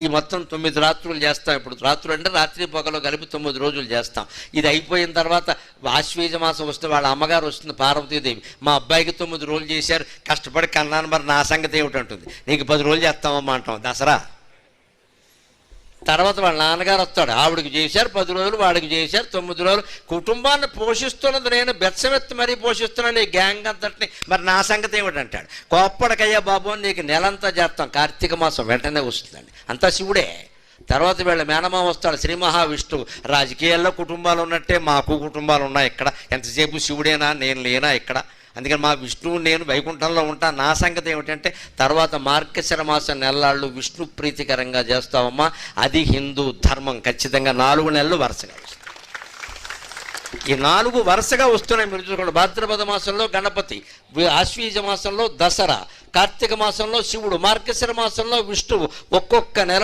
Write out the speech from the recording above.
ఈ మొత్తం 9 రాత్రులు చేస్తాం. ఇప్పుడు రాత్రులు అంటే రాత్రి పగలు కలిపి 9 రోజులు చేస్తాం. ఇది అయిపోయిన తర్వాత ఆశ్వీజ మాసం వస్తే వాళ్ళ అమ్మగారు వస్తుంది, పార్వతీదేవి. మా అబ్బాయికి 9 రోజులు చేశారు, కష్టపడి కన్నాను, మరి నా సంగతి ఏమిటంటుంది. నీకు 10 రోజులు చేస్తామమ్మా అంటాం దసరా. తర్వాత వాళ్ళ నాన్నగారు వస్తాడు, ఆవిడికి చేశారు 10 రోజులు, వాడికి చేశారు 9 రోజులు. కుటుంబాన్ని పోషిస్తున్నది నేను, బెచ్చమెత్తి మరీ పోషిస్తున్నాను ఈ గ్యాంగ్ అంతటిని, మరి నా సంగతి ఏమిటంటాడు. కోప్పడికయ్యా బాబు అని నీకు నెలంతా చేస్తాం. కార్తీక మాసం వెంటనే వస్తుందండి, అంతా శివుడే. తర్వాత వీళ్ళ మేనమా వస్తాడు శ్రీ మహావిష్ణువు. రాజకీయాల్లో కుటుంబాలు ఉన్నట్టే మాకు కుటుంబాలు ఉన్నాయి. ఇక్కడ ఎంతసేపు శివుడేనా, నేను లేనా ఇక్కడ. అందుకని మా విష్ణువు నేను వైకుంఠంలో ఉంటా. నా సంగతి ఏమిటంటే తర్వాత మార్గశిర మాసం నెలలాళ్ళు విష్ణు ప్రీతికరంగా చేస్తావమ్మా. అది హిందూ ధర్మం. ఖచ్చితంగా 4 నెలలు వరుసగా వస్తాయి. ఈ 4 వరుసగా వస్తున్నాయి. మీరు చూసుకోండి, భాద్రపద మాసంలో గణపతి, ఆశ్వీజ మాసంలో దసరా, కార్తీక మాసంలో శివుడు, మార్గశిర మాసంలో విష్ణువు. ఒక్కొక్క నెల